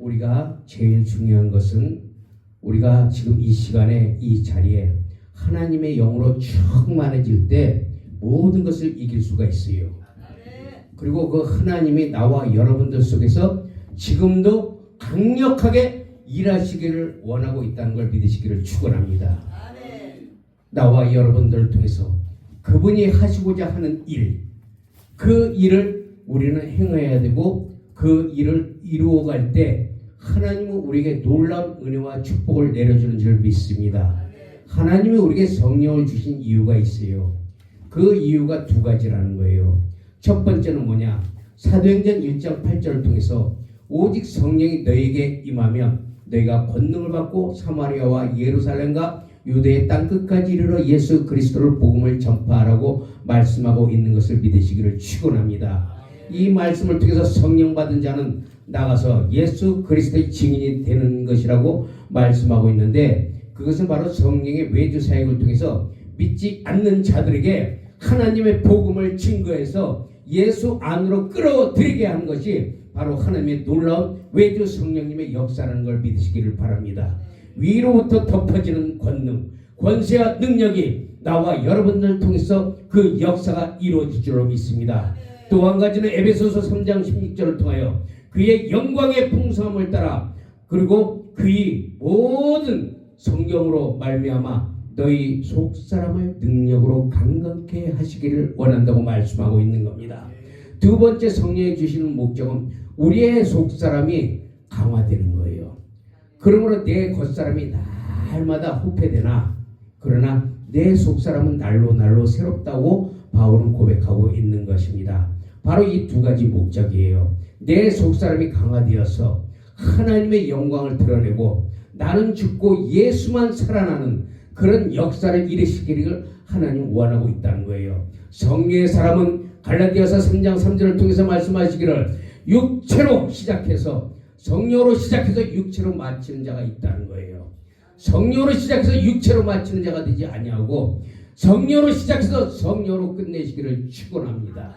우리가 제일 중요한 것은 우리가 지금 이 시간에 이 자리에 하나님의 영으로 충만해질 때 모든 것을 이길 수가 있어요. 그리고 그 하나님이 나와 여러분들 속에서 지금도 강력하게 일하시기를 원하고 있다는 걸 믿으시기를 축원합니다. 나와 여러분들을 통해서 그분이 하시고자 하는 일, 그 일을 우리는 행해야 되고 그 일을 이루어갈 때 하나님은 우리에게 놀라운 은혜와 축복을 내려주는 줄 믿습니다. 하나님이 우리에게 성령을 주신 이유가 있어요. 그 이유가 두 가지라는 거예요. 첫 번째는 뭐냐? 사도행전 1장 8절을 통해서 오직 성령이 너에게 임하면 너희가 권능을 받고 사마리아와 예루살렘과 유대의 땅 끝까지 이르러 예수 그리스도를 복음을 전파하라고 말씀하고 있는 것을 믿으시기를 축원합니다. 이 말씀을 통해서 성령 받은 자는 나가서 예수 그리스도의 증인이 되는 것이라고 말씀하고 있는데, 그것은 바로 성령의 외주 사역을 통해서 믿지 않는 자들에게 하나님의 복음을 증거해서 예수 안으로 끌어들이게 하는 것이 바로 하나님의 놀라운 외주 성령님의 역사라는 걸 믿으시기를 바랍니다. 위로부터 덮어지는 권능, 권세와 능력이 나와 여러분들을 통해서 그 역사가 이루어질 줄로 믿습니다. 또 한 가지는 에베소서 3장 16절을 통하여 그의 영광의 풍성함을 따라 그리고 그의 모든 성경으로 말미암아 너희 속사람을 능력으로 강건케 하시기를 원한다고 말씀하고 있는 겁니다. 두 번째 성령이 주시는 목적은 우리의 속사람이 강화되는 거예요. 그러므로 내 겉사람이 날마다 후패되나 그러나 내 속사람은 날로 새롭다고 바울은 고백하고 있는 것입니다. 바로 이 두 가지 목적이에요. 내 속사람이 강화되어서 하나님의 영광을 드러내고 나는 죽고 예수만 살아나는 그런 역사를 일으키기를 하나님 원하고 있다는 거예요. 성령의 사람은 갈라디아서 3장 3절을 통해서 말씀하시기를 육체로 시작해서 성령으로 시작해서 육체로 마치는 자가 있다는 거예요. 성령으로 시작해서 육체로 마치는 자가 되지 아니하고 성령으로 시작해서 성령으로 끝내시기를 축원합니다.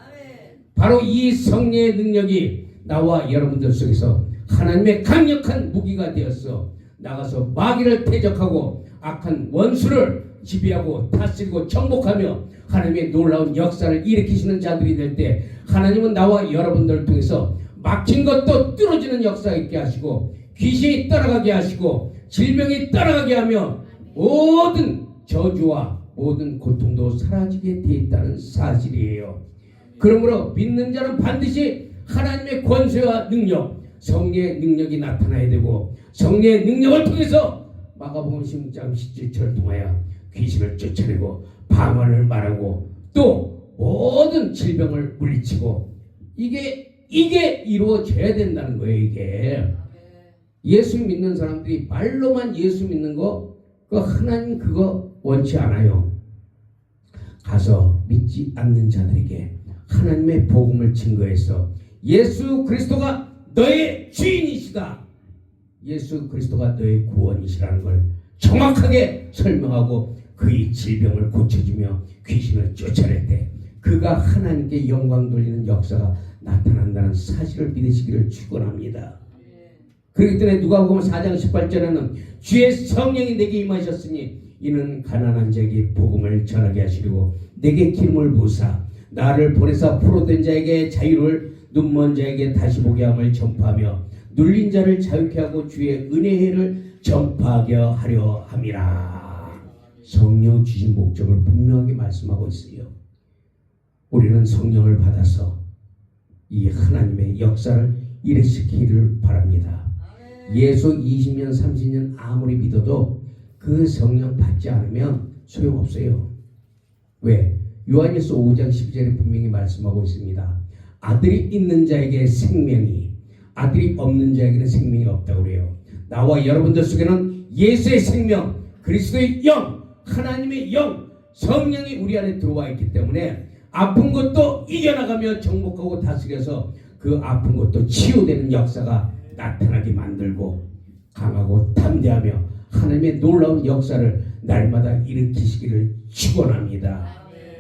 바로 이 성령의 능력이 나와 여러분들 속에서 하나님의 강력한 무기가 되어서 나가서 마귀를 대적하고 악한 원수를 지배하고 다스리고 정복하며 하나님의 놀라운 역사를 일으키시는 자들이 될 때 하나님은 나와 여러분들을 통해서 막힌 것도 뚫어지는 역사가 있게 하시고 귀신이 떠나가게 하시고 질병이 떠나가게 하며 모든 저주와 모든 고통도 사라지게 되어 있다는 사실이에요. 그러므로 믿는 자는 반드시 하나님의 권세와 능력, 성령의 능력이 나타나야 되고 성령의 능력을 통해서 마가복음 16장 17절을 통하여 귀신을 쫓아내고 방언을 말하고 또 모든 질병을 물리치고 이게 이루어져야 된다는 거예요. 이게 예수 믿는 사람들이 말로만 예수 믿는 거 그 하나님 그거 원치 않아요. 가서 믿지 않는 자들에게 하나님의 복음을 증거해서 예수 그리스도가 너의 주인이시다, 예수 그리스도가 너의 구원이시라는 걸 정확하게 설명하고 그의 질병을 고쳐주며 귀신을 쫓아낼 때 그가 하나님께 영광 돌리는 역사가 나타난다는 사실을 믿으시기를 축원합니다. 그렇기 때문에 누가복음 4장 18절에는 주의 성령이 내게 임하셨으니 이는 가난한 자에게 복음을 전하게 하시려고 내게 기름을 부으사 나를 보내사 포로된 자에게 자유를, 눈먼 자에게 다시 보게 함을 전파하며 눌린 자를 자유케 하고 주의 은혜를 전파하게 하려 함이라. 성령 주신 목적을 분명하게 말씀하고 있어요. 우리는 성령을 받아서 이 하나님의 역사를 일으키기를 바랍니다. 예수 20년 30년 아무리 믿어도 그 성령 받지 않으면 소용없어요. 왜? 요한일서 5장 10절에 분명히 말씀하고 있습니다. 아들이 있는 자에게 생명이, 아들이 없는 자에게는 생명이 없다고 그래요. 나와 여러분들 속에는 예수의 생명, 그리스도의 영, 하나님의 영, 성령이 우리 안에 들어와 있기 때문에 아픈 것도 이겨나가며 정복하고 다스려서 그 아픈 것도 치유되는 역사가 나타나게 만들고 강하고 담대하며 하나님의 놀라운 역사를 날마다 일으키시기를 축원합니다.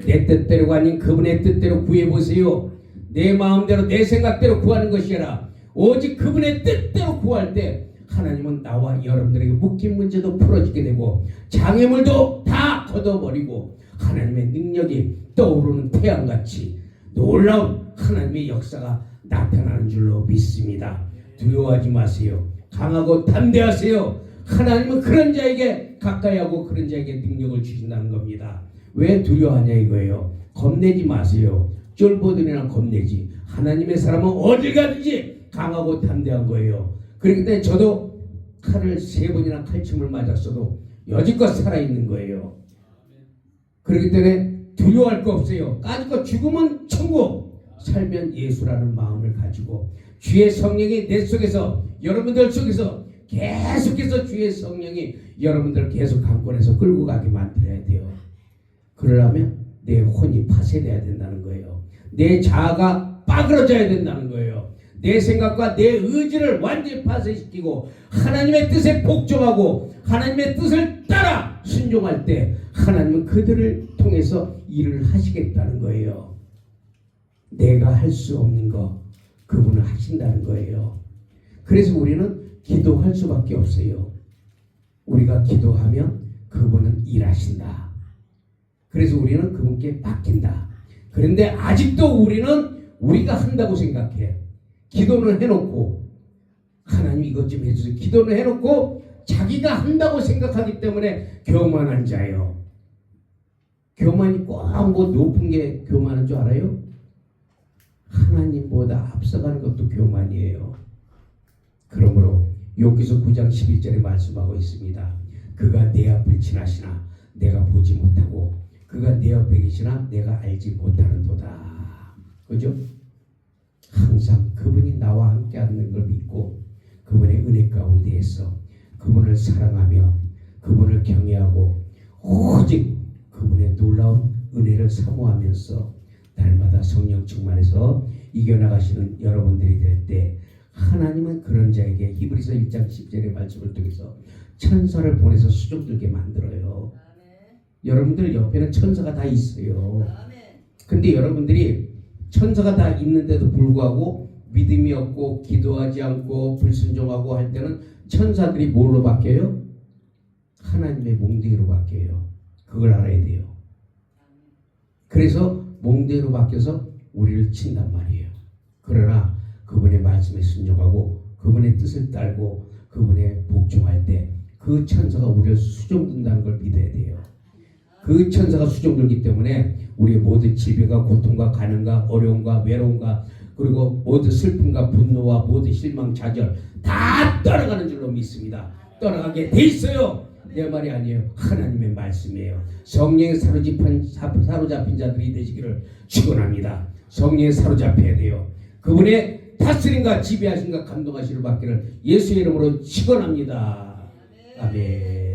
내 뜻대로가 아닌 그분의 뜻대로 구해보세요. 내 마음대로 내 생각대로 구하는 것이 아니라 오직 그분의 뜻대로 구할 때 하나님은 나와 여러분들에게 묶인 문제도 풀어지게 되고 장애물도 다 걷어버리고 하나님의 능력이 떠오르는 태양같이 놀라운 하나님의 역사가 나타나는 줄로 믿습니다. 두려워하지 마세요. 강하고 담대하세요. 하나님은 그런 자에게 가까이 하고 그런 자에게 능력을 주신다는 겁니다. 왜 두려워하냐 이거예요. 겁내지 마세요. 쫄보들이나 겁내지. 하나님의 사람은 어딜 가든지 강하고 담대한 거예요. 그렇기 때문에 저도 칼을 3번이나 칼침을 맞았어도 여지껏 살아있는 거예요. 그렇기 때문에 두려워할 거 없어요. 까짓거 죽으면 천국, 살면 예수라는 마음을 가지고 주의 성령이 내 속에서 여러분들 속에서 계속해서 주의 성령이 여러분들 계속 강권해서 끌고 가게 만들어야 돼요. 그러려면 내 혼이 파쇄돼야 된다는 거예요. 내 자아가 빠그러져야 된다는 거예요. 내 생각과 내 의지를 완전히 파쇄시키고 하나님의 뜻에 복종하고 하나님의 뜻을 따라 순종할 때 하나님은 그들을 통해서 일을 하시겠다는 거예요. 내가 할 수 없는 거 그분은 하신다는 거예요. 그래서 우리는 기도할 수밖에 없어요. 우리가 기도하면 그분은 일하신다. 그래서 우리는 그분께 맡긴다. 그런데 아직도 우리는 우리가 한다고 생각해. 기도는 해놓고 하나님 이것 좀 해주세요. 기도는 해놓고 자기가 한다고 생각하기 때문에 교만한 자예요. 교만이 꼭 뭐 높은 게 교만한 줄 알아요? 하나님보다 앞서가는 것도 교만이에요. 그러므로 욥기서 9장 11절에 말씀하고 있습니다. 그가 내 앞을 지나시나 내가 보지 못하고 그가 내 옆에 계시나 내가 알지 못하는도다. 그죠? 항상 그분이 나와 함께 하는 걸 믿고 그분의 은혜 가운데에서 그분을 사랑하며 그분을 경외하고 오직 그분의 놀라운 은혜를 사모하면서 날마다 성령 충만해서 이겨나가시는 여러분들이 될 때 하나님은 그런 자에게 히브리서 1장 10절의 말씀을 통해서 천사를 보내서 수종들게 만들어요. 아멘. 여러분들 옆에는 천사가 다 있어요. 아멘. 근데 여러분들이 천사가 다 있는데도 불구하고 믿음이 없고 기도하지 않고 불순종하고 할 때는 천사들이 뭘로 바뀌어요? 하나님의 몽둥이로 바뀌어요. 그걸 알아야 돼요. 그래서 몽둥이로 바뀌어서 우리를 친단 말이에요. 그러나 그분의 말씀에 순종하고 그분의 뜻을 따르고 그분의 복종할 때 그 천사가 우리를 수종든다는 걸 믿어야 돼요. 그 천사가 수종들기 때문에 우리의 모든 질병과 고통과 가난과 어려움과 외로움과 그리고 모든 슬픔과 분노와 모든 실망 좌절 다 떠나가는 줄로 믿습니다. 떠나가게 돼 있어요. 내 말이 아니에요. 하나님의 말씀이에요. 성령에 사로잡힌 자들이 되시기를 축원합니다. 성령에 사로잡혀야 돼요. 그분의 다스림과 지배하심과 감동하시를 받기를 예수의 이름으로 축원합니다. 아멘.